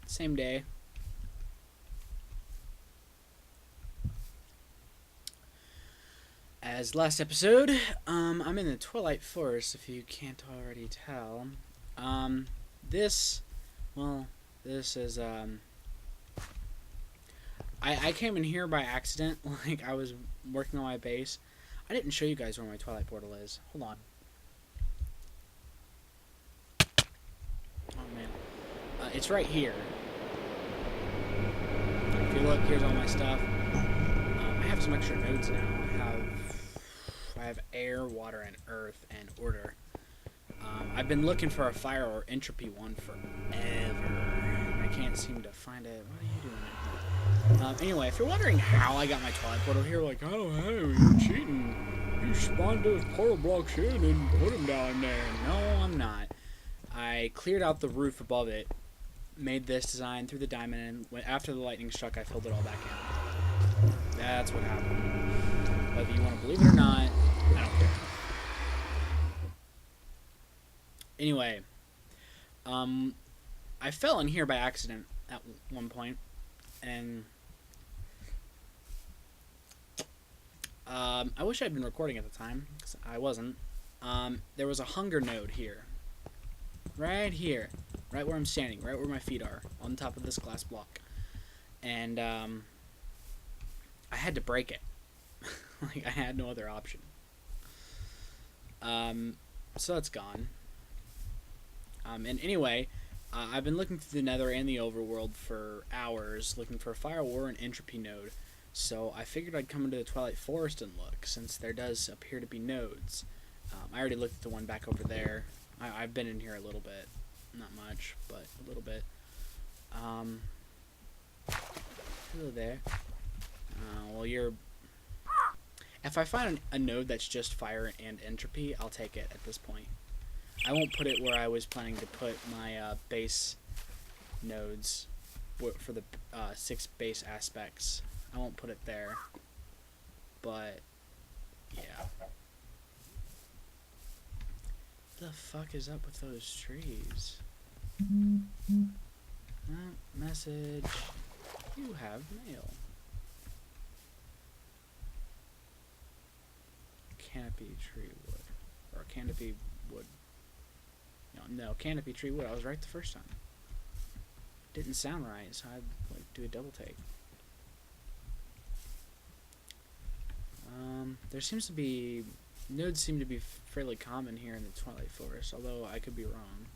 Same day. As last episode, I'm in the Twilight Forest, if you can't already tell. This is, I came in here by accident, like, I was working on my base. I didn't show you guys where my Twilight portal is. Hold on. Oh, man. It's right here. If you look, here's all my stuff. I have some extra nodes now. I have air, water, and earth, and order. I've been looking for a fire or entropy one forever. I can't seem to find it. What are you doing? Anyway, if you're wondering how I got my Twilight portal here, like, oh, hey, you're cheating. You spawned those portal blocks in and put them down there. No, I'm not. I cleared out the roof above it, made this design, threw the diamond in. After the lightning struck, I filled it all back in. That's what happened. Whether you want to believe it or not, I don't care. Anyway, I fell in here by accident at one point, and I wish I'd been recording at the time, because I wasn't. There was a hunger node here. Right here. Right where I'm standing. Right where my feet are. On top of this glass block. And, I had to break it. Like, I had no other option. So that's gone. And anyway, I've been looking through the Nether and the overworld for hours, looking for a fire war and entropy node. So I figured I'd come into the Twilight Forest and look, since there does appear to be nodes. I already looked at the one back over there. I've been in here a little bit. Not much, but a little bit. Hello there. Well, if I find a node that's just fire and entropy, I'll take it at this point. I won't put it where I was planning to put my base nodes for the 6 base aspects. I won't put it there. But, yeah. What the fuck is up with those trees? Message. You have mail. Canopy tree wood. Or canopy wood. No, canopy tree wood. I was right the first time. Didn't sound right, so I'd like do a double take. There seems to be nodes seem to be fairly common here in the Twilight Forest, although I could be wrong.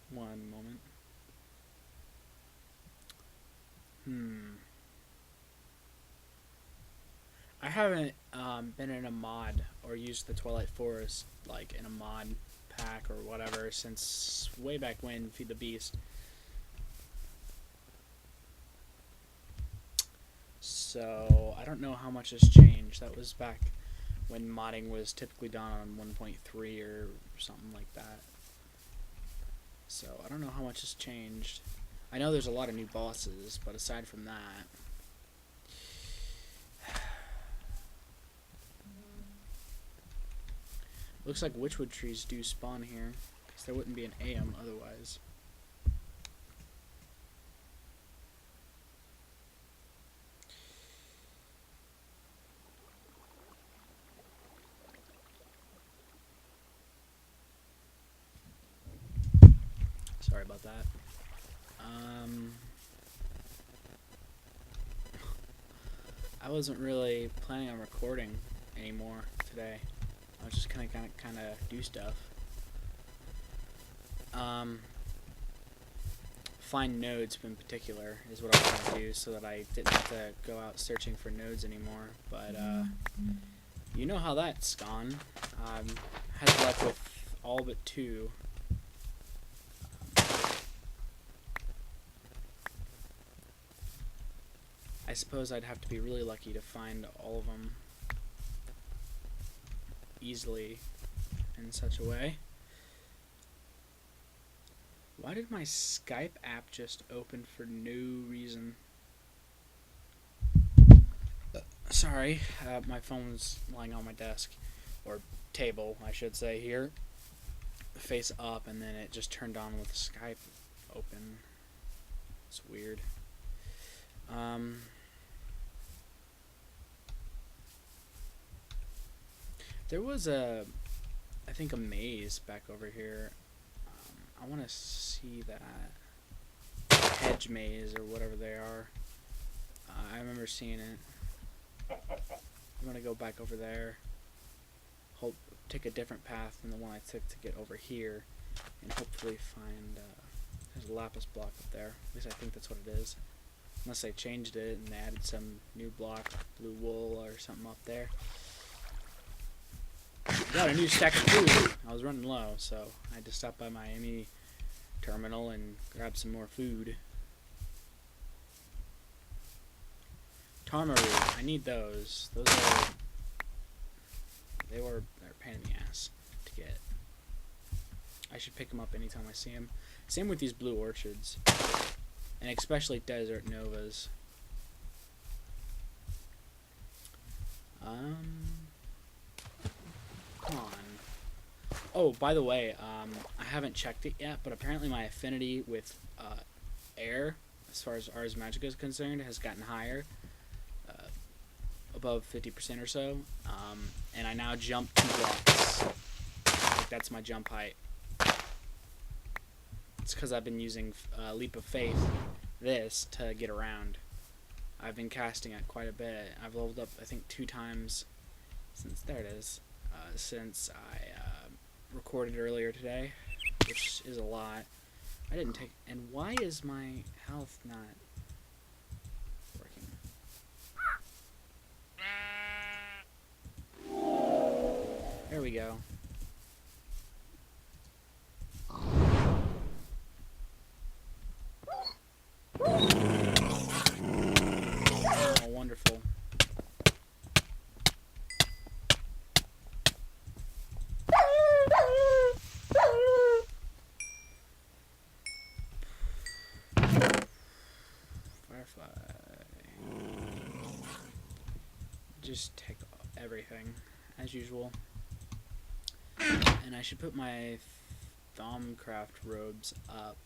One moment. I haven't been in a mod or used the Twilight Forest like in a mod pack or whatever since way back when Feed the Beast. So I don't know how much has changed. That was back when modding was typically done on 1.3 or something like that. So I don't know how much has changed. I know there's a lot of new bosses, but aside from that, looks like witchwood trees do spawn here, because there wouldn't be an AM otherwise. Sorry about that. I wasn't really planning on recording anymore today. I was just gonna kind of do stuff. Find nodes in particular is what I was gonna do, so that I didn't have to go out searching for nodes anymore. But you know how that's gone. Had luck with all but 2. I suppose I'd have to be really lucky to find all of them easily in such a way. Why did my Skype app just open for no reason? Sorry, my phone was lying on my desk. or table, I should say, here, face up, and then it just turned on with Skype open. It's weird. There was I think a maze back over here. I want to see that hedge maze or whatever they are. I remember seeing it. I'm gonna go back over there. Take a different path than the one I took to get over here, and hopefully find. There's a lapis block up there. At least I think that's what it is. Unless they changed it and they added some new block, blue wool or something up there. Got a new stack of food. I was running low, so I had to stop by my ME terminal and grab some more food. Tarmaru, I need those. They're a pain in the ass to get. I should pick them up anytime I see them. Same with these blue orchids, and especially desert novas. Come on. Oh, by the way, I haven't checked it yet, but apparently my affinity with air, as far as Ars Magica is concerned, has gotten higher, above 50% or so, and I now jump 2 blocks. Like, that's my jump height. It's because I've been using Leap of Faith, this, to get around. I've been casting it quite a bit. I've leveled up, I think, 2 times since, there it is, since I recorded earlier today, which is a lot. I didn't take, and why is my health not working? There we go. Oh, wonderful. Firefly. Just take everything, as usual. And I should put my Thaumcraft robes up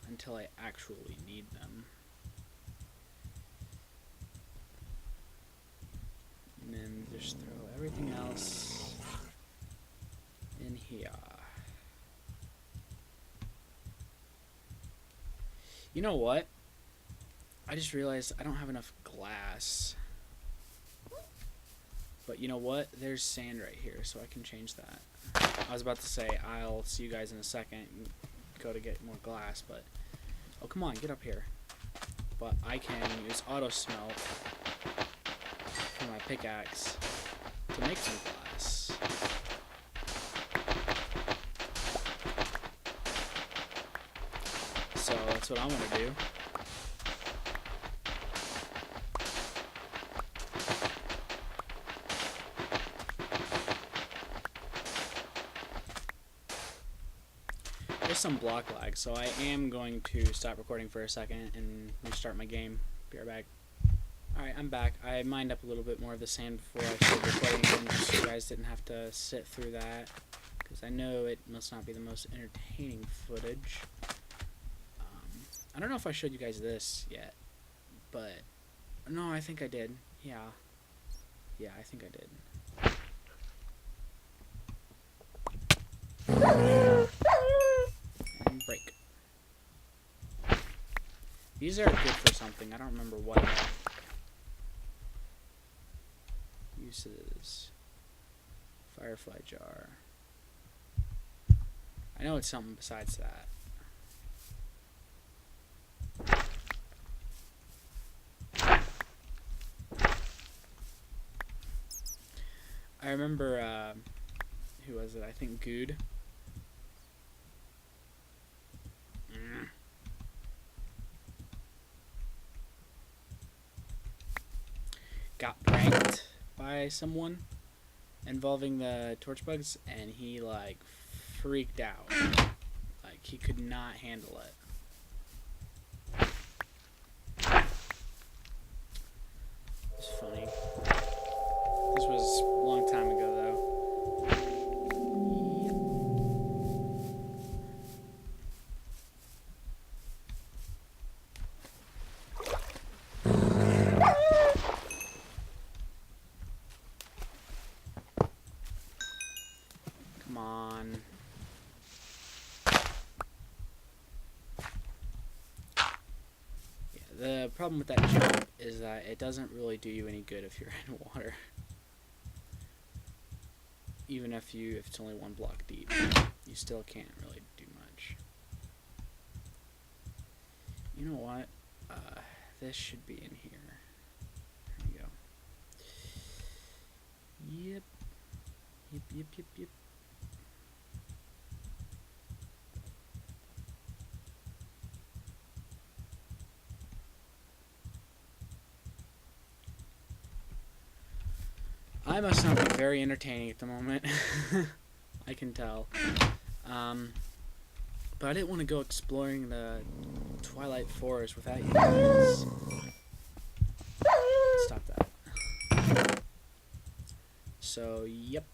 until I actually need them. And then just throw everything else in here. You know what? I just realized I don't have enough glass. But you know what? There's sand right here, so I can change that. I was about to say I'll see you guys in a second and go to get more glass, but oh, come on, get up here. But I can use auto smelt for my pickaxe to make some glass. So that's what I'm gonna do. There's some block lag, so I am going to stop recording for a second and restart my game. Be right back. Alright, I'm back. I mined up a little bit more of the sand before I started recording again, just so you guys didn't have to sit through that, because I know it must not be the most entertaining footage. I don't know if I showed you guys this yet, but no, I think I did. Yeah, I think I did. And break. These are good for something. I don't remember what. Uses. Firefly jar. I know it's something besides that. I remember, who was it? I think Good. Got pranked by someone involving the torch bugs, and he, like, freaked out. Like, he could not handle it. It's funny. This was a long time ago, though. The problem with that jump is that it doesn't really do you any good if you're in water. Even if it's only 1 block deep, you still can't really do much. You know what? This should be in here. There we go. Yep. Yep. I must not be very entertaining at the moment. I can tell. But I didn't want to go exploring the Twilight Forest without you guys. Stop that. So, yep.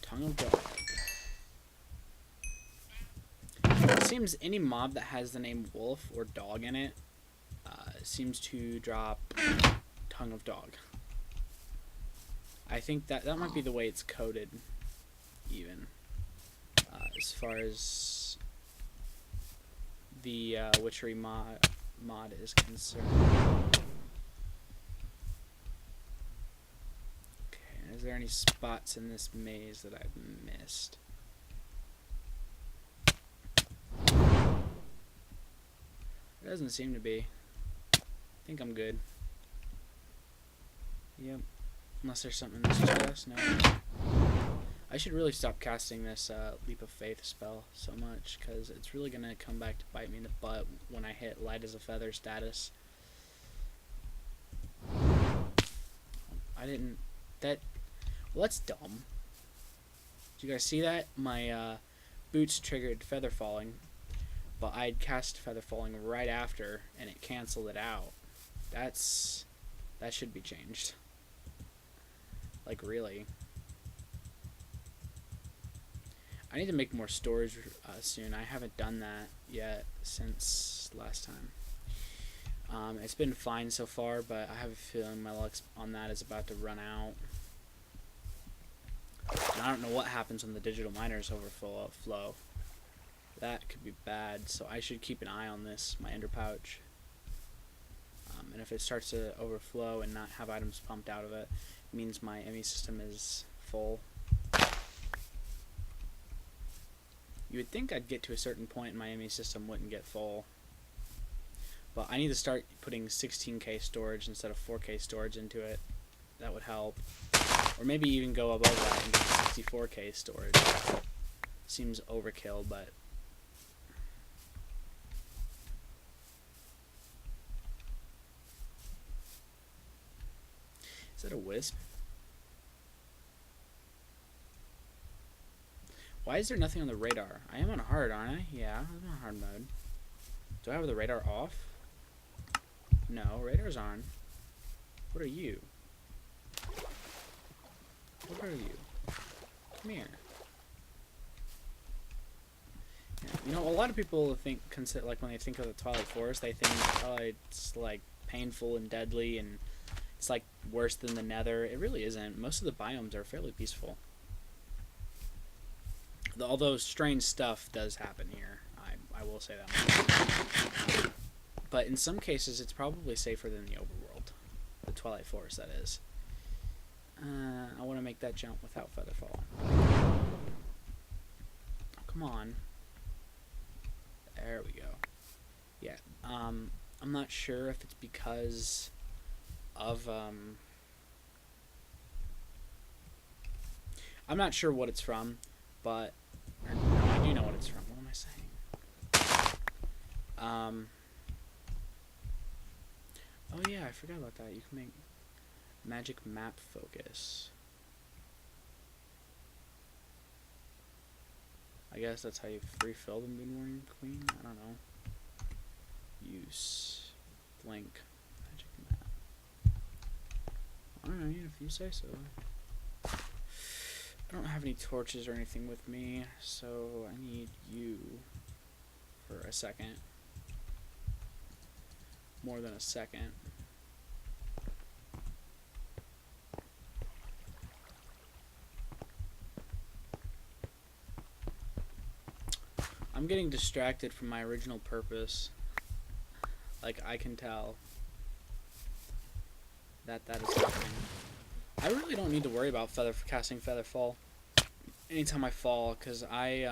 Tongue of dog. It seems any mob that has the name wolf or dog in it seems to drop tongue of dog. I think that might be the way it's coded, even as far as the witchery mod is concerned. Okay, is there any spots in this maze that I've missed? There doesn't seem to be. I think I'm good. Yep. Unless there's something in this chest. No. I should really stop casting this Leap of Faith spell so much, because it's really going to come back to bite me in the butt when I hit light as a feather status. I didn't... Well, that's dumb. Did you guys see that? My boots triggered feather falling, but I'd cast feather falling right after, and it canceled it out. That should be changed. Like, really. I need to make more storage soon. I haven't done that yet since last time. It's been fine so far, but I have a feeling my luck on that is about to run out. And I don't know what happens when the digital miners overflow. That could be bad, so I should keep an eye on this, my ender pouch. And if it starts to overflow and not have items pumped out of it, it means my ME system is full. You would think I'd get to a certain point and my ME system wouldn't get full. But I need to start putting 16K storage instead of 4K storage into it. That would help. Or maybe even go above that and get 64K storage. Seems overkill, but... Is that a wisp? Why is there nothing on the radar? I am on hard, aren't I? Yeah, I'm on hard mode. Do I have the radar off? No, radar's on. What are you? What are you? Come here. Yeah, you know, a lot of people consider, like, when they think of the Twilight Forest, they think, oh, it's like painful and deadly and it's like worse than the Nether. It really isn't. Most of the biomes are fairly peaceful. Although strange stuff does happen here. I will say that. But in some cases, it's probably safer than the overworld. The Twilight Forest, that is. I want to make that jump without featherfall. Oh, come on. There we go. Yeah. I'm not sure if it's because of I'm not sure what it's from, but no, I do know what it's from. What am I saying? Oh yeah, I forgot about that. You can make magic map focus. I guess that's how you refill the Moon Warning Queen. I don't know. Use blink magic map. Alright, if you say so. I don't have any torches or anything with me, so I need you for a second. More than a second. I'm getting distracted from my original purpose. Like, I can tell that that is happening. I really don't need to worry about casting Feather Fall anytime I fall, because I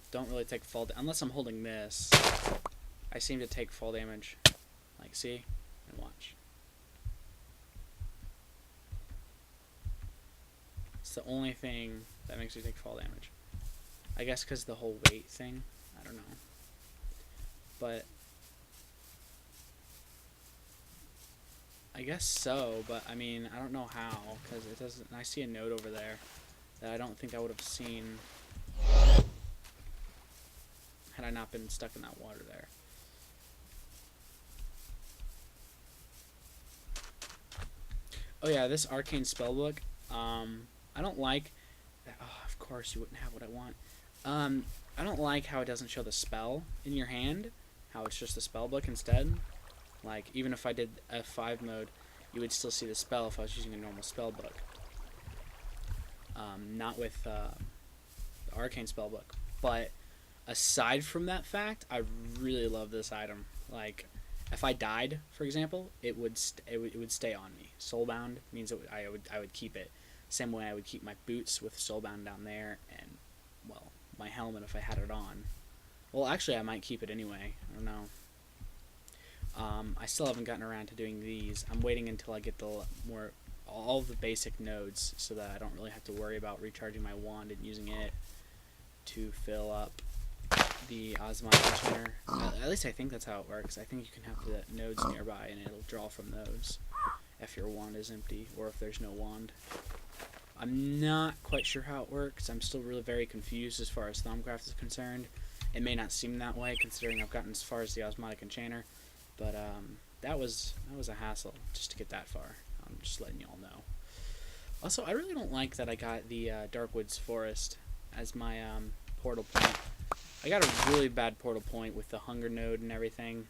don't really take fall unless I'm holding this. I seem to take fall damage. Like, see? And watch. It's the only thing that makes me take fall damage. I guess because the whole weight thing. I don't know. But I guess so, but I mean, I don't know how, because it doesn't. I see a node over there that I don't think I would have seen had I not been stuck in that water there. Oh yeah, this arcane spellbook. I don't like. Oh, of course you wouldn't have what I want. I don't like how it doesn't show the spell in your hand. How it's just the spellbook instead. Like, even if I did F5 mode, you would still see the spell if I was using a normal spellbook. Not with the arcane spellbook. But aside from that fact, I really love this item. Like, if I died, for example, it would stay on me. Soulbound means I would keep it. Same way I would keep my boots with Soulbound down there, and, well, my helmet if I had it on. Well, actually, I might keep it anyway. I don't know. I still haven't gotten around to doing these. I'm waiting until I get all the basic nodes, so that I don't really have to worry about recharging my wand and using it to fill up the osmotic container. At least I think that's how it works. I think you can have the nodes nearby, and it'll draw from those if your wand is empty, or if there's no wand. I'm not quite sure how it works. I'm still really very confused as far as Thaumcraft is concerned. It may not seem that way, considering I've gotten as far as the osmotic enchanter, but that was a hassle just to get that far. I'm just letting y'all know. Also, I really don't like that I got the Darkwoods Forest as my portal point. I got a really bad portal point with the hunger node and everything.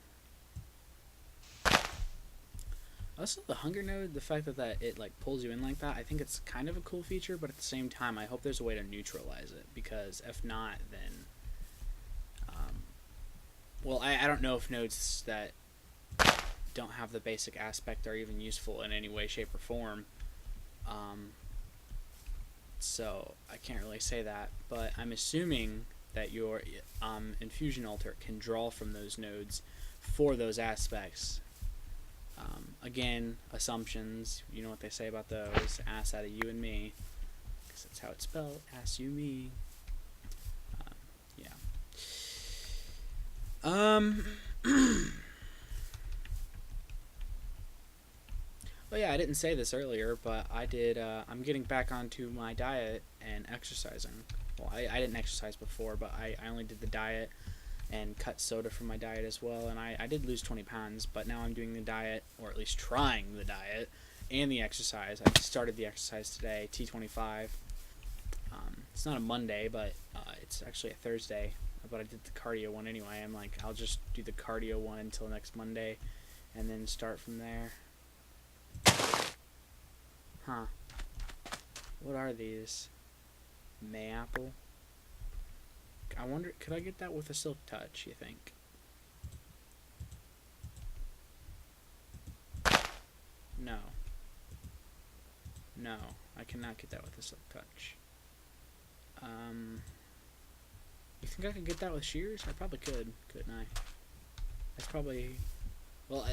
Also, the hunger node, the fact that it like pulls you in like that, I think it's kind of a cool feature, but at the same time, I hope there's a way to neutralize it, because if not, then well, I don't know if nodes that don't have the basic aspect are even useful in any way, shape, or form. So I can't really say that, but I'm assuming that your infusion altar can draw from those nodes for those aspects. Again, assumptions, you know what they say about those. Ass out of you and me, because that's how it's spelled. Ass you me. Yeah. Well, yeah, I didn't say this earlier, but I did. I'm getting back onto my diet and exercising. Well, I didn't exercise before, but I only did the diet and cut soda from my diet as well, and I did lose 20 pounds, but now I'm doing the diet, or at least trying the diet, and the exercise. I started the exercise today, T25. It's not a Monday, but it's actually a Thursday, but I did the cardio one anyway. I'm like, I'll just do the cardio one until next Monday, and then start from there. Huh. What are these? Mayapple? I wonder, could I get that with a silk touch, you think? No. No, I cannot get that with a silk touch. You think I could get that with shears? I probably could, couldn't I? That's probably, well,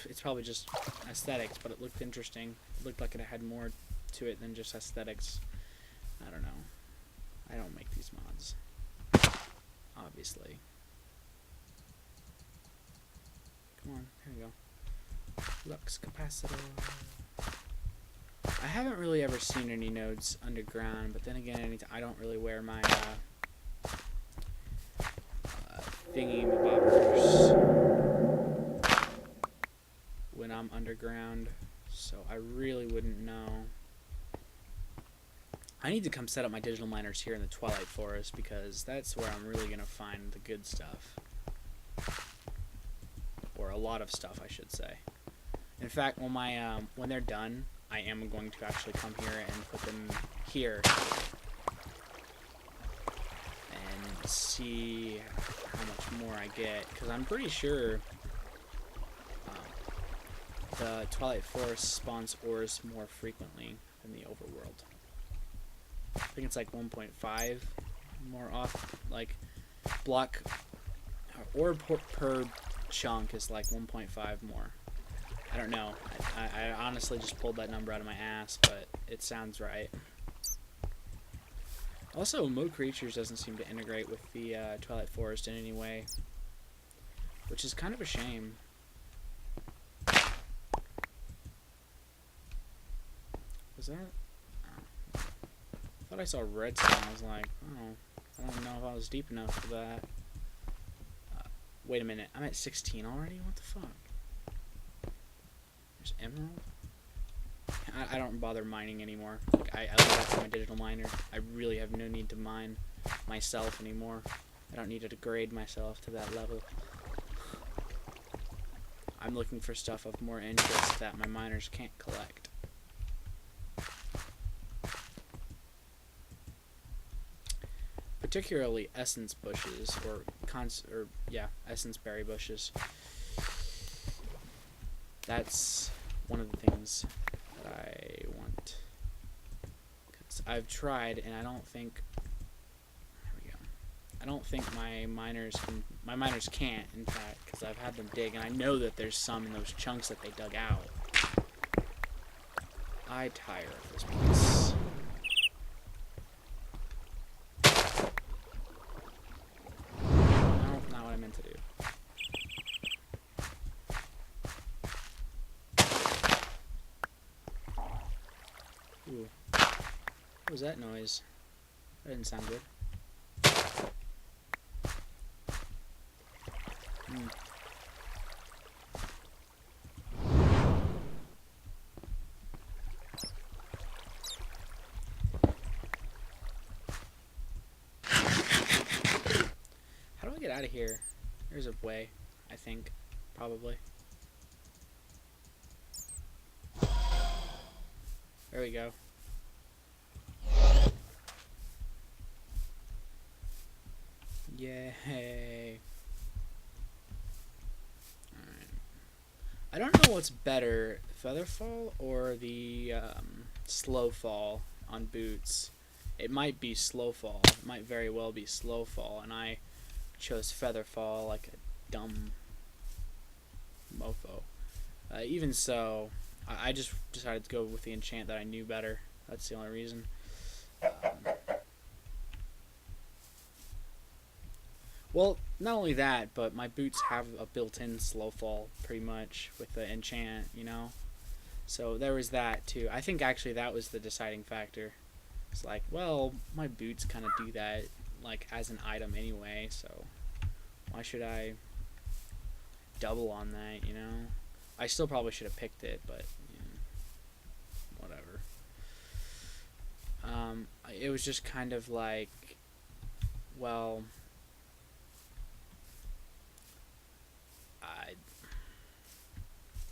it's probably just aesthetics, but it looked interesting. It looked like it had more to it than just aesthetics. I don't know. I don't make these mods, obviously. Come on, here we go. Lux capacitor. I haven't really ever seen any nodes underground, but then again, I don't really wear my thingy-mabobbers when I'm underground, so I really wouldn't know. I need to come set up my digital miners here in the Twilight Forest, because that's where I'm really going to find the good stuff. Or a lot of stuff, I should say. In fact, when they're done, I am going to actually come here and put them here. And see how much more I get, because I'm pretty sure the Twilight Forest spawns ores more frequently than the overworld. I think it's like 1.5 more off, like block ore per chunk is like 1.5 more. I don't know. I honestly just pulled that number out of my ass, but it sounds right. Also, Mo Creatures doesn't seem to integrate with the Twilight Forest in any way, which is kind of a shame. Was that? Oh. I thought I saw redstone. I was like, oh, I don't know if I was deep enough for that. Wait a minute. I'm at 16 already? What the fuck? There's emerald? I don't bother mining anymore. Like, I leave that to my digital miner. I really have no need to mine myself anymore. I don't need to degrade myself to that level. I'm looking for stuff of more interest that my miners can't collect. Particularly essence bushes, or essence berry bushes. That's one of the things that I want. 'Cause I've tried, and I don't think. There we go. I don't think my miners can. My miners can't, in fact, because I've had them dig, and I know that there's some in those chunks that they dug out. I tire of this place. No, not what I meant to do. Ooh. What was that noise? That didn't sound good. How do I get out of here? There's a way, I think. Probably. There we go. Yay. Alright. I don't know what's better, Featherfall or the slow fall on boots. It might be slow fall. It might very well be slow fall, and I chose Featherfall like a dumb mofo. Even so, I just decided to go with the enchant that I knew better. That's the only reason. Well, not only that, but my boots have a built-in slow fall, pretty much, with the enchant, you know? So there was that, too. I think, actually, that was the deciding factor. It's like, well, my boots kind of do that, like, as an item anyway, so why should I double on that, you know? I still probably should have picked it, but, you know, whatever. It was just kind of like, well,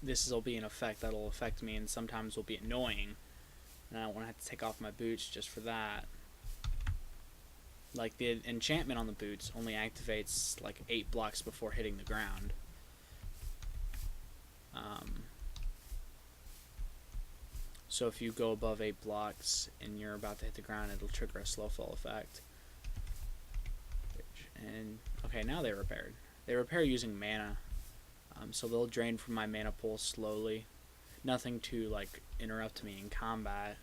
this will be an effect that'll affect me, and sometimes will be annoying, and I don't want to have to take off my boots just for that. Like, the enchantment on the boots only activates like 8 blocks before hitting the ground. So if you go above 8 blocks and you're about to hit the ground, it'll trigger a slow fall effect. And okay, now they're repaired. They repair using mana, so they'll drain from my mana pool slowly. Nothing to like interrupt me in combat.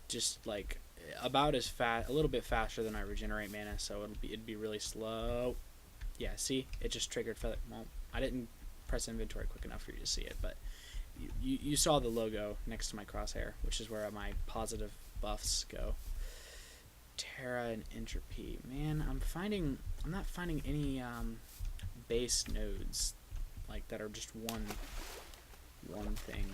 Just like about as fast, a little bit faster than I regenerate mana, so it'd be really slow. Yeah, see, it just triggered feather. Well, I didn't press inventory quick enough for you to see it, but you saw the logo next to my crosshair, which is where my positive buffs go. Terra and entropy. Man, I'm not finding any base nodes like that are just one thing.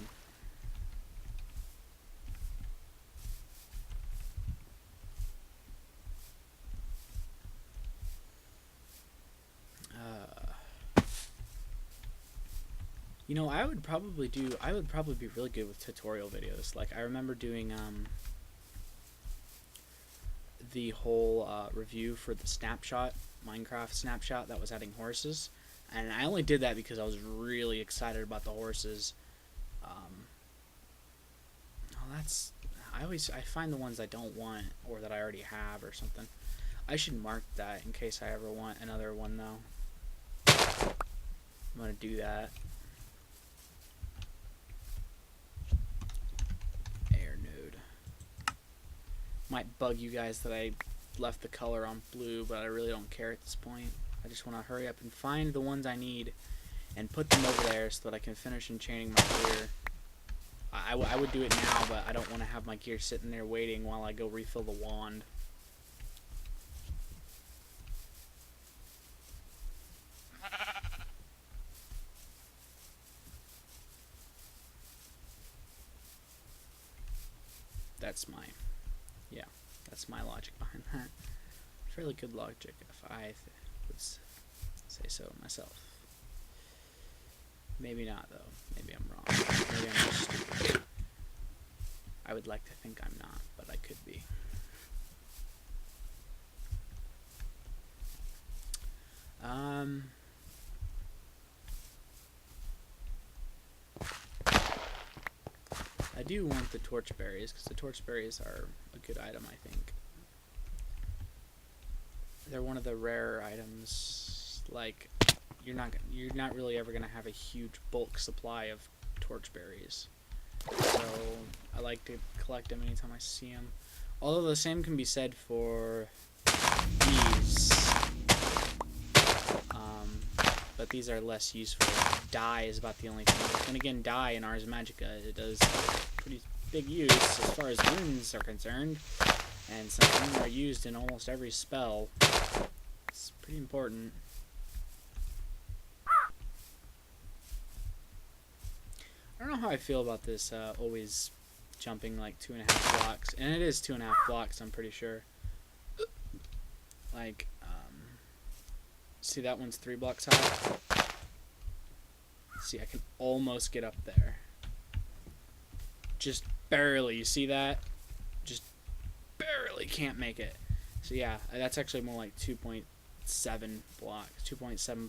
You know, I would probably be really good with tutorial videos. Like, I remember doing the whole review for the snapshot, Minecraft snapshot that was adding horses. And I only did that because I was really excited about the horses. I find the ones I don't want or that I already have or something. I should mark that in case I ever want another one though. I'm gonna do that. Air node. Might bug you guys that I left the color on blue, but I really don't care at this point. I just want to hurry up and find the ones I need and put them over there so that I can finish enchanting my gear. I would do it now, but I don't want to have my gear sitting there waiting while I go refill the wand. That's my logic behind that. Fairly good logic, if I would say so myself. Maybe not, though. Maybe I'm wrong. Maybe I'm just stupid. I would like to think I'm not, but I could be. I do want the torch berries, because the torch berries are a good item, I think. They're one of the rarer items. Like, you're not really ever gonna have a huge bulk supply of torch berries. So I like to collect them anytime I see them. Although the same can be said for these. But these are less useful. Dye is about the only thing. And again, dye in Ars Magica, it does pretty big use as far as runes are concerned. And some runes are used in almost every spell. It's pretty important. I don't know how I feel about this always jumping like 2.5 blocks. And it is 2.5 blocks, I'm pretty sure. Like, see, that one's 3 blocks high. See, I can almost get up there. Just barely. You see that? Just barely can't make it. So yeah, that's actually more like 2.7 blocks. 2.75.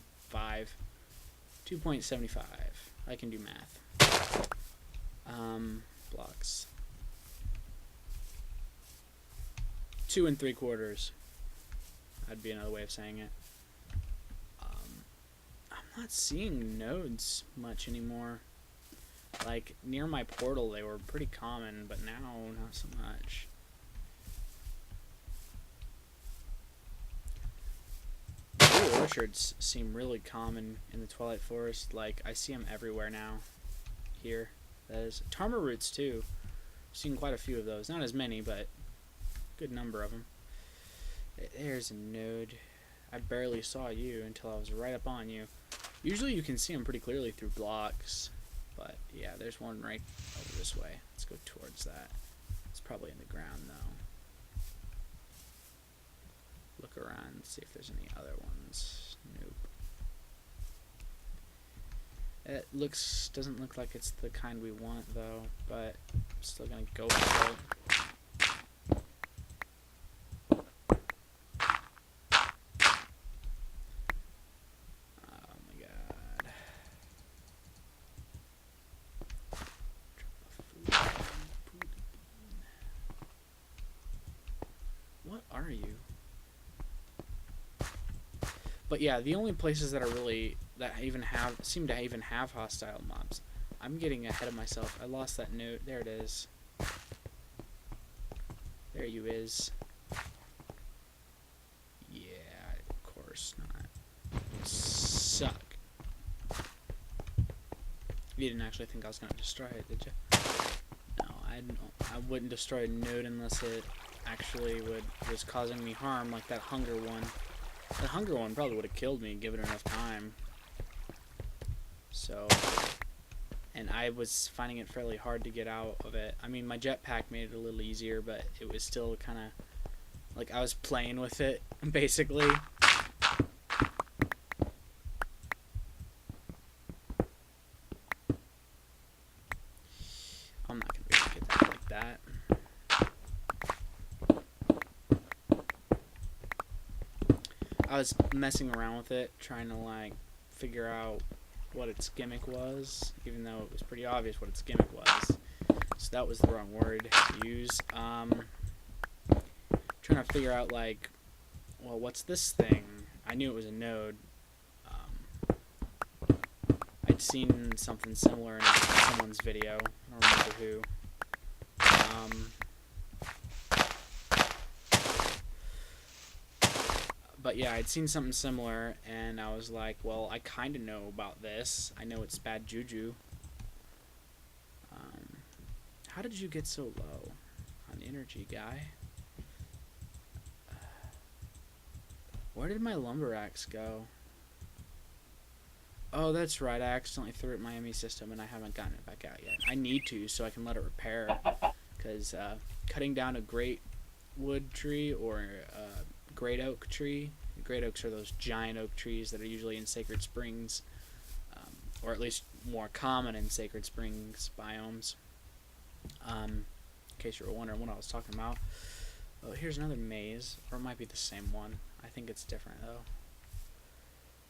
2.75. I can do math. Blocks. 2 3/4. That'd be another way of saying it. I'm not seeing nodes much anymore. Like, near my portal they were pretty common, but now not so much. Blue orchards seem really common in the Twilight Forest. Like, I see them everywhere now. Here. That is. Tarmor roots, too. I've seen quite a few of those. Not as many, but a good number of them. There's a node. I barely saw you until I was right up on you. Usually you can see them pretty clearly through blocks, but yeah, there's one right over this way. Let's go towards that. It's probably in the ground though. Look around and see if there's any other ones. Nope. It doesn't look like it's the kind we want though, but I'm still gonna go for it. But yeah, the only places that are really seem to even have hostile mobs. I'm getting ahead of myself. I lost that note. There it is. There you is. Yeah, of course not. You suck. You didn't actually think I was gonna destroy it, did you? No, I wouldn't destroy a node unless it actually was causing me harm, like that hunger one. The hunger one probably would have killed me given enough time. So, and I was finding it fairly hard to get out of it. I mean, my jetpack made it a little easier, but it was still kind of like I was playing with it, basically. I'm not gonna be able to get that like that. I was messing around with it, trying to like figure out what its gimmick was, even though it was pretty obvious what its gimmick was. So that was the wrong word to use. Trying to figure out like, well, what's this thing? I knew it was a node. I'd seen something similar in someone's video. I don't remember who. But yeah, I'd seen something similar, and I was like, well, I kind of know about this. I know it's bad juju. How did you get so low on energy, guy? Where did my lumber axe go? Oh, that's right. I accidentally threw it in my ME system, and I haven't gotten it back out yet. I need to, so I can let it repair. Because cutting down a great wood tree or a great oak tree. Great oaks are those giant oak trees that are usually in Sacred Springs, or at least more common in Sacred Springs biomes. In case you were wondering what I was talking about. Oh, here's another maze, or it might be the same one. I think it's different though.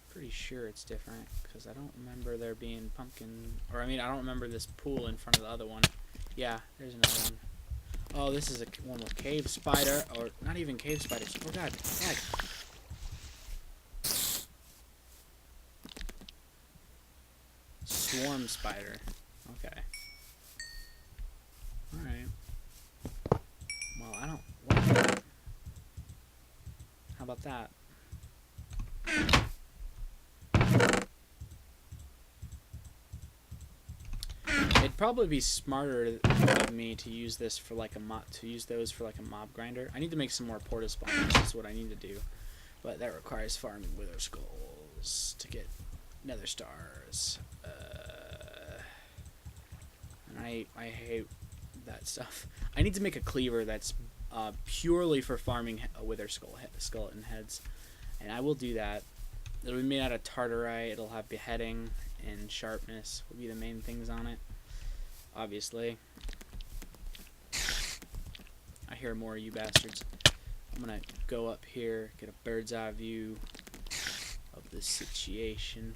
Pretty sure it's different because I don't remember there being pumpkin, or I mean I don't remember this pool in front of the other one. Yeah, there's another one. Oh, this is a one with cave spider, or not even cave spiders. Oh god, heck. Swarm spider. Okay. Alright. Well, I don't like that. How about that? It'd probably be smarter of me to use this for like a those for like a mob grinder. I need to make some more porta spawners. That's what I need to do. But that requires farming wither skulls to get nether stars. And I hate that stuff. I need to make a cleaver that's purely for farming wither skeleton heads, and I will do that. It'll be made out of tartarite. It'll have beheading and sharpness will be the main things on it. Obviously. I hear more of you bastards. I'm gonna go up here, get a bird's eye view of the situation.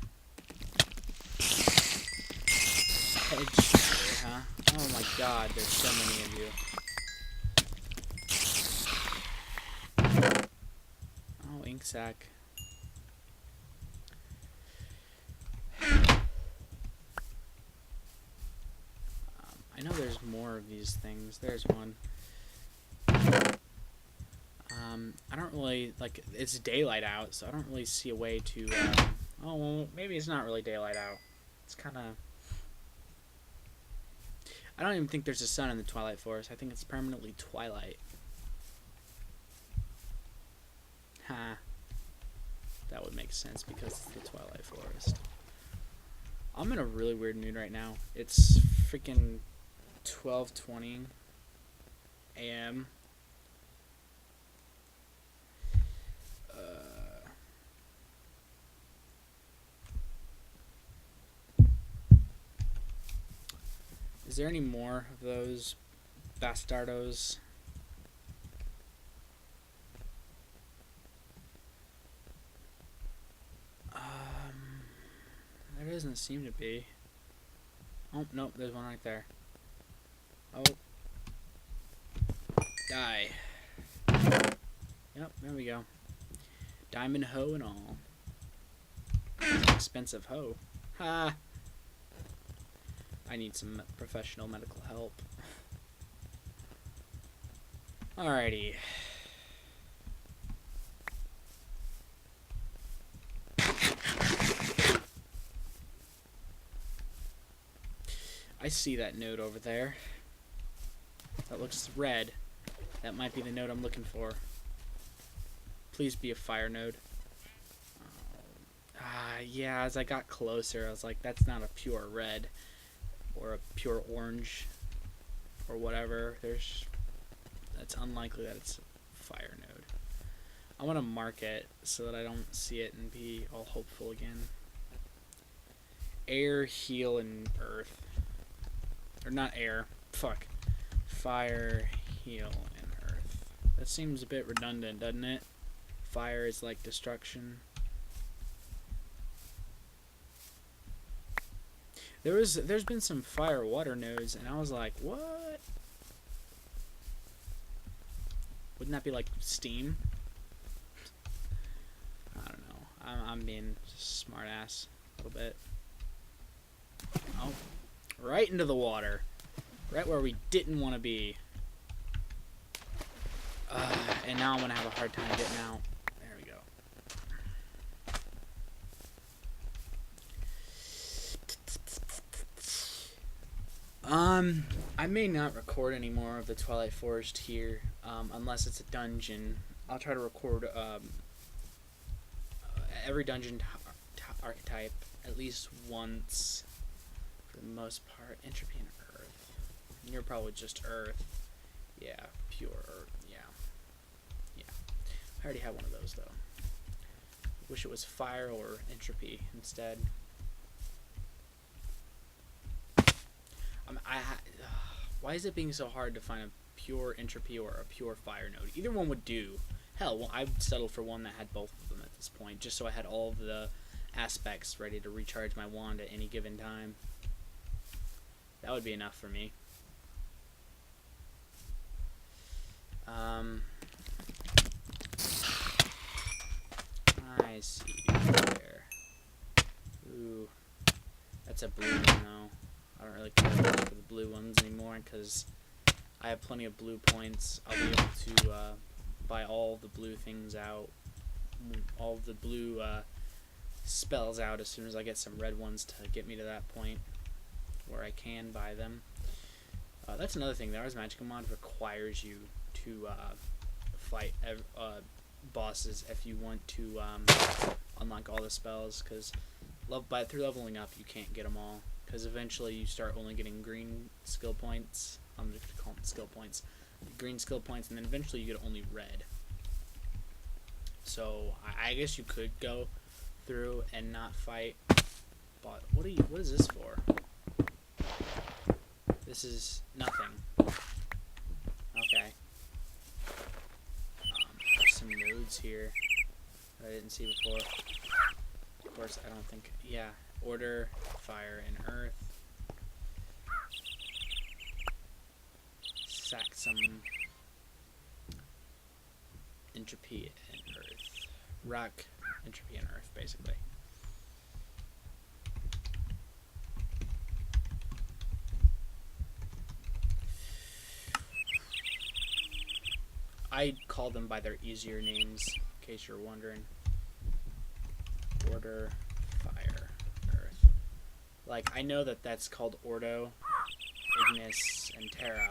Headshot, huh? Oh my god, there's so many of you. Oh, ink sac. I know there's more of these things. There's one. I don't really, like, it's daylight out, so I don't really see a way to, oh, well, maybe it's not really daylight out. It's kind of, I don't even think there's a sun in the Twilight Forest. I think it's permanently twilight. Ha. That would make sense because it's the Twilight Forest. I'm in a really weird mood right now. It's freaking 12:20 a.m. Is there any more of those bastardos? There doesn't seem to be. Oh, nope, there's one right there. Oh. Die. Yep, there we go. Diamond hoe and all. Expensive hoe. Ha! I need some professional medical help. Alrighty. I see that node over there. That looks red. That might be the node I'm looking for. Please be a fire node. Yeah, as I got closer, I was like, that's not a pure red. Or a pure orange. Or whatever. That's unlikely that it's a fire node. I want to mark it so that I don't see it and be all hopeful again. Air, heal, and earth. Or not air. Fuck. Fire, heal, and earth. That seems a bit redundant, doesn't it? fire is like destruction. There's been some fire water nodes, and I was like, what? Wouldn't that be like steam? I don't know. I'm being just smart ass a little bit. Oh, right into the water, right where we didn't want to be. And now I'm gonna have a hard time getting out. There we go. I may not record any more of the Twilight Forest here, unless it's a dungeon. I'll try to record every dungeon archetype at least once, for the most part. Entropy and Earth. And you're probably just Earth. Yeah, pure Earth. Yeah. I already have one of those, though. Wish it was fire or entropy instead. Why is it being so hard to find a pure entropy or a pure fire node? Either one would do. Hell, well, I'd settle for one that had both of them at this point, just so I had all of the aspects ready to recharge my wand at any given time. That would be enough for me. I see there. Ooh, that's a blue one though. I don't really care for the blue ones anymore because I have plenty of blue points. I'll be able to buy all the blue things out, all the blue spells out as soon as I get some red ones to get me to that point where I can buy them. That's another thing. The Ars Magica mod requires you to fight bosses if you want to unlock all the spells, because through leveling up you can't get them all, because eventually you start only getting green skill points. I'm just going to call them skill points. Green skill points, and then eventually you get only red. So I guess you could go through and not fight, but what is this for? This is nothing. Okay. There's some nodes here that I didn't see before. Of course, I don't think... Yeah. Order, fire, and earth. Sack some entropy and earth. Rock, entropy, and earth, basically. I call them by their easier names, in case you're wondering. Order, fire, earth. Like, I know that that's called Ordo, Ignis, and Terra.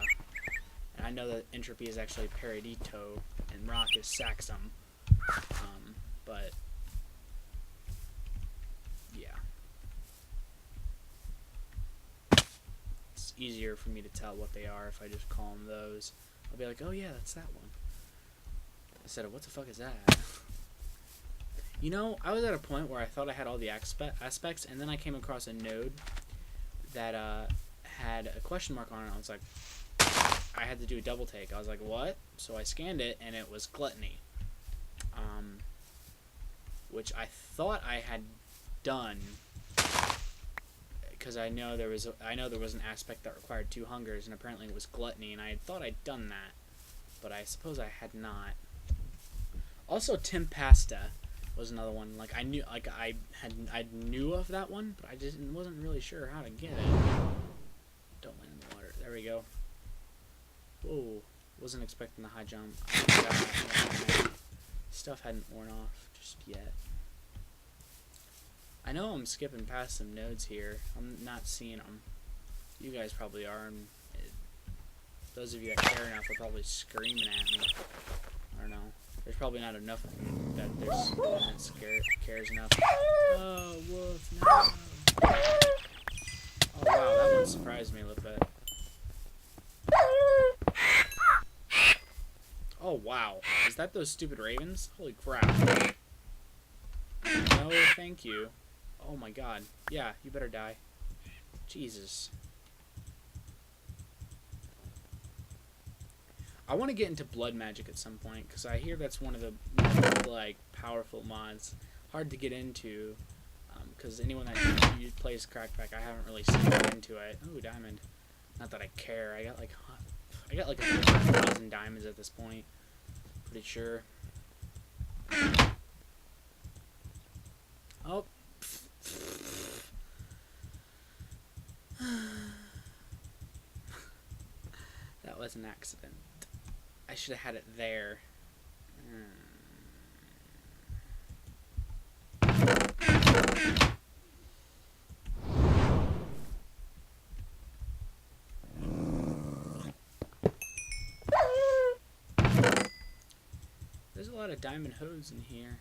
And I know that entropy is actually Peridito, and rock is Saxum. But, yeah. It's easier for me to tell what they are if I just call them those. I'll be like, oh yeah, that's that one. Instead of, what the fuck is that? You know, I was at a point where I thought I had all the aspects, and then I came across a node that had a question mark on it. I was like, I had to do a double take. I was like, what? So I scanned it, and it was gluttony, which I thought I had done, because I know there was an aspect that required 2 hungers, and apparently it was gluttony, and I thought I'd done that, but I suppose I had not. Also, Tempesta was another one. Like, I knew of that one, but I just wasn't really sure how to get it. Don't land in the water. There we go. Whoa, wasn't expecting the high jump. Stuff hadn't worn off just yet. I know I'm skipping past some nodes here. I'm not seeing them. You guys probably are, and those of you that care enough are probably screaming at me. I don't know. There's probably not enough that there's one that cares enough. Oh, wolf, no. Oh, wow, that one surprised me a little bit. Oh, wow. Is that those stupid ravens? Holy crap. No, thank you. Oh, my God. Yeah, you better die. Jesus. I want to get into blood magic at some point because I hear that's one of the most, like, powerful mods. Hard to get into because anyone that plays Crack Pack, I haven't really seen get into it. Ooh, diamond. Not that I care. I got like 1,000 diamonds at this point. Pretty sure. Oh. That was an accident. I should have had it there. There's a lot of diamond hose in here.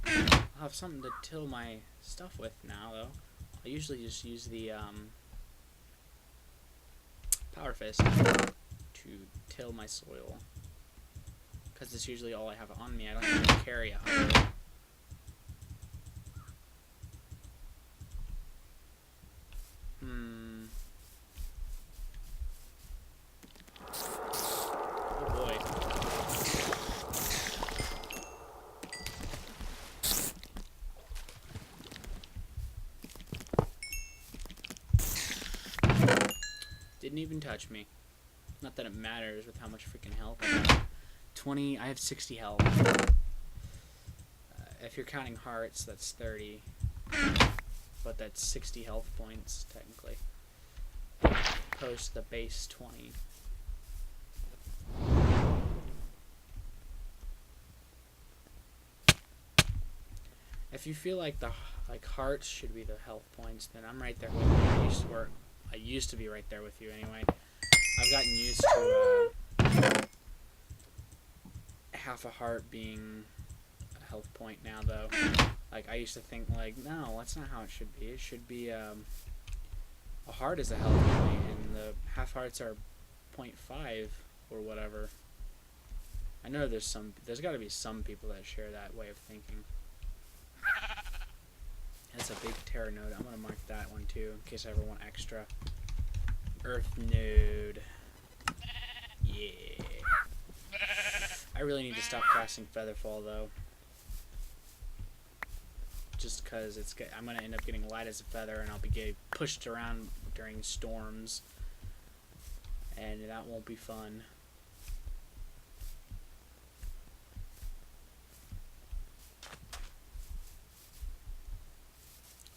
I'll have something to till my stuff with now, though. I usually just use the power fist to till my soil, because it's usually all I have on me. I don't have to carry a hoe. Oh boy. Didn't even touch me. Not that it matters with how much freaking health I have. 20, I have 60 health. If you're counting hearts, that's 30. But that's 60 health points, technically. Post the base 20. If you feel like the hearts should be the health points, then I'm right there with you. I used to be right there with you anyway. I've gotten used to half a heart being a health point now, though. Like, I used to think, like, no, that's not how it should be. It should be a heart is a health point, and the half hearts are 0.5 or whatever. I know there's got to be some people that share that way of thinking. That's a big terror node. I'm going to mark that one too, in case I ever want extra. Earth node. Yeah. I really need to stop casting Featherfall, though. Just because I'm going to end up getting light as a feather, and I'll be getting pushed around during storms. And that won't be fun.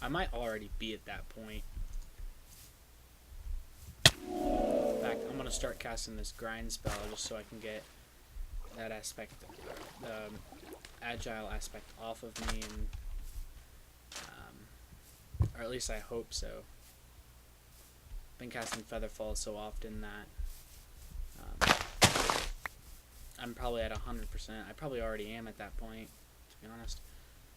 I might already be at that point. In fact, I'm going to start casting this grind spell just so I can get that aspect, the agile aspect off of me, and or at least I hope so. I've been casting Featherfall so often that I'm probably at 100%. I probably already am at that point, to be honest.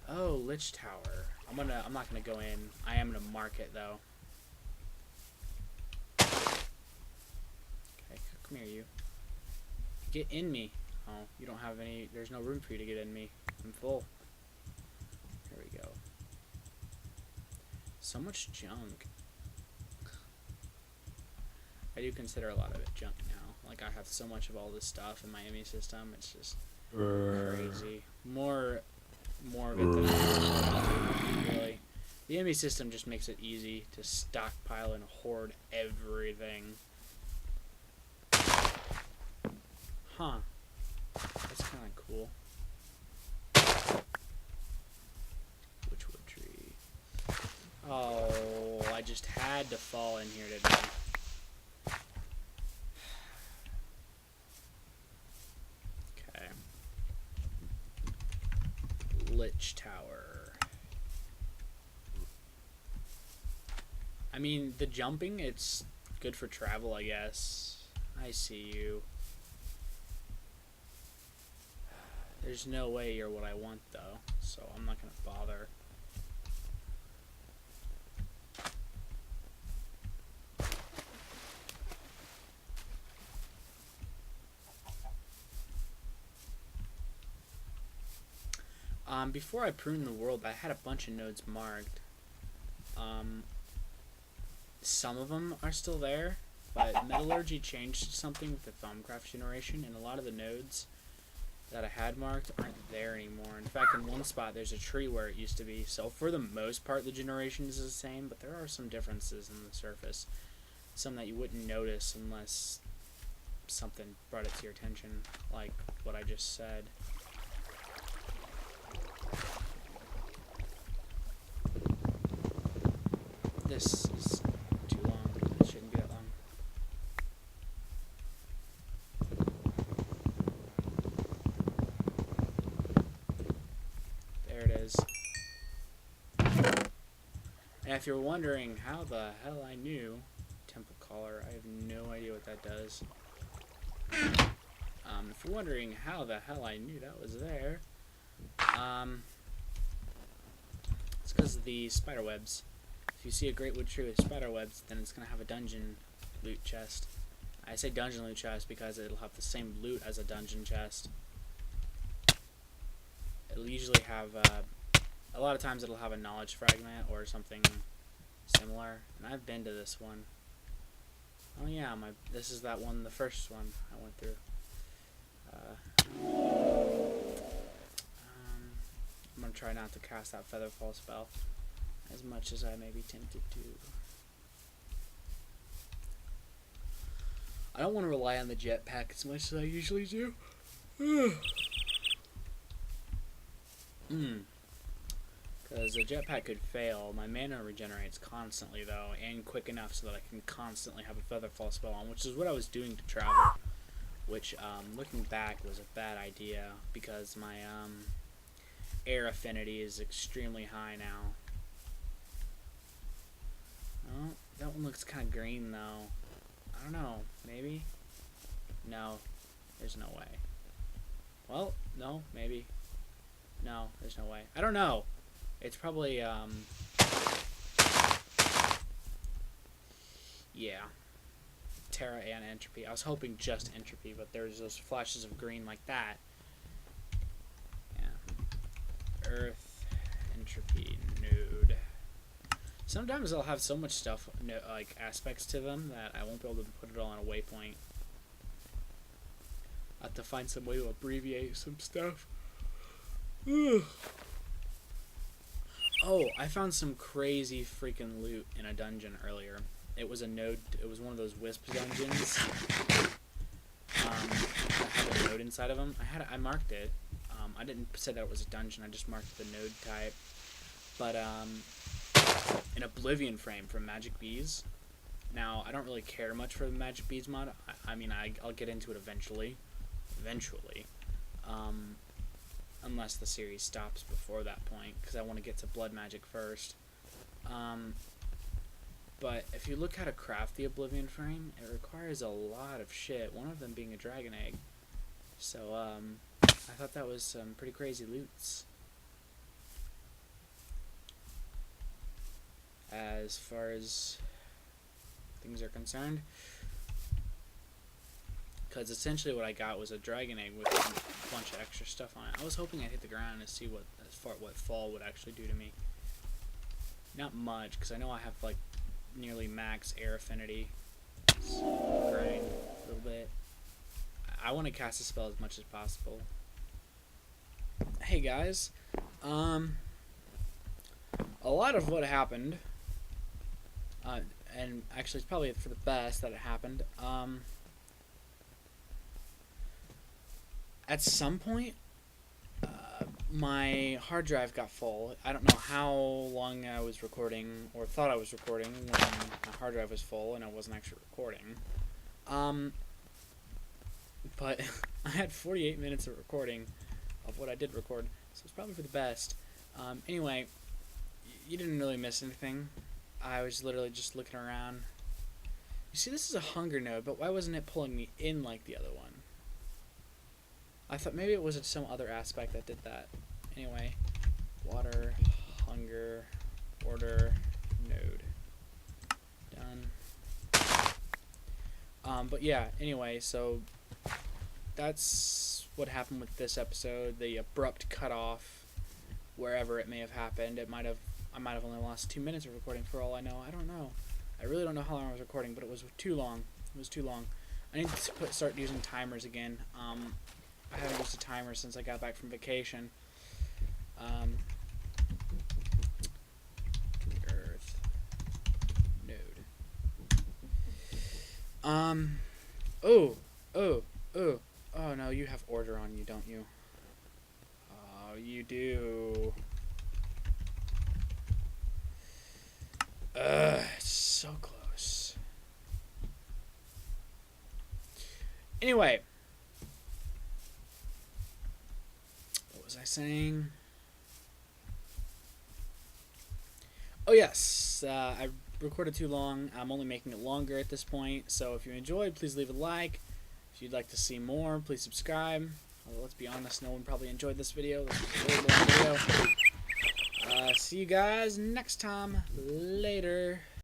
Oh, Lich Tower. I'm not gonna go in. I am gonna mark it though. Okay, come here, you. Get in me. Oh, you don't have any. There's no room for you to get in me. I'm full. There we go. So much junk. I do consider a lot of it junk now. Like, I have so much of all this stuff in my ME system. It's just crazy. More of it than I really. The ME system just makes it easy to stockpile and hoard everything. Huh. That's kind of cool. Which wood tree? Oh, I just had to fall in here, didn't I? Lich Tower. I mean, the jumping, it's good for travel, I guess. I see you. There's no way you're what I want, though, so I'm not gonna bother. Before I pruned the world, I had a bunch of nodes marked. Some of them are still there. but metallurgy changed something with the Thumbcraft generation, and a lot of the nodes that I had marked aren't there anymore. In fact, in one spot there's a tree where it used to be. So for the most part, the generation is the same, but there are some differences in the surface. Some that you wouldn't notice unless something brought it to your attention, like what I just said. This is too long. It shouldn't be that long. There it is. And if you're wondering how the hell I knew Temple Collar, I have no idea what that does. If you're wondering how the hell I knew that was there, it's because of the spider webs. If you see a great wood tree with spider webs, then it's going to have a dungeon loot chest. I say dungeon loot chest because it'll have the same loot as a dungeon chest. It'll usually have, a lot of times it'll have a knowledge fragment or something similar. And I've been to this one. Oh yeah, this is that one, the first one I went through. I'm going to try not to cast that Featherfall spell as much as I may be tempted to. I don't want to rely on the jetpack as much as I usually do. Because the jetpack could fail. My mana regenerates constantly though, and quick enough so that I can constantly have a Featherfall spell on, which is what I was doing to travel. Which, looking back, was a bad idea because my air affinity is extremely high now. Oh, that one looks kind of green though. I don't know. Maybe? No. There's no way. Well, no. Maybe. No. There's no way. I don't know. It's probably, yeah. Terra and Entropy. I was hoping just Entropy, but there's those flashes of green like that. Yeah. Earth, Entropy, Node. Sometimes they'll have so much stuff, like aspects to them, that I won't be able to put it all on a waypoint. I have to find some way to abbreviate some stuff. Oh, I found some crazy freaking loot in a dungeon earlier. It was a node. It was one of those wisp dungeons. That had a node inside of them. I marked it. I didn't say that it was a dungeon. I just marked the node type. But an Oblivion frame from Magic Bees. Now, I don't really care much for the Magic Bees mod. I mean, I'll get into it eventually. Unless the series stops before that point, because I want to get to Blood Magic first. But if you look how to craft the Oblivion frame, it requires a lot of shit, one of them being a dragon egg. So, I thought that was some pretty crazy loots. As far as things are concerned. Because essentially what I got was a dragon egg with a bunch of extra stuff on it. I was hoping I'd hit the ground and see what fall would actually do to me. Not much, because I know I have like nearly max air affinity. So grind a little bit. I want to cast a spell as much as possible. Hey guys, a lot of what happened, and actually it's probably for the best that it happened. At some point, my hard drive got full. I don't know how long I was recording, or thought I was recording, when my hard drive was full and I wasn't actually recording. But I had 48 minutes of recording of what I did record, so it's probably for the best. Anyway, you didn't really miss anything. I was literally just looking around. You see, this is a hunger node, but why wasn't it pulling me in like the other one? I thought maybe it was some other aspect that did that. Anyway, water, hunger, order, node. Done. But yeah, anyway, so that's what happened with this episode. The abrupt cutoff, wherever it may have happened. I might have only lost 2 minutes of recording for all I know. I don't know. I really don't know how long I was recording, but it was too long. It was too long. I need to start using timers again. I haven't used a timer since I got back from vacation. Earth node. Oh no, you have order on you, don't you? Oh, you do. It's so close. Anyway, what was I saying? Oh yes, I recorded too long. I'm only making it longer at this point. So if you enjoyed, please leave a like. If you'd like to see more, please subscribe. Although let's be honest, no one probably enjoyed this video. This was a really long video. See you guys next time. Later.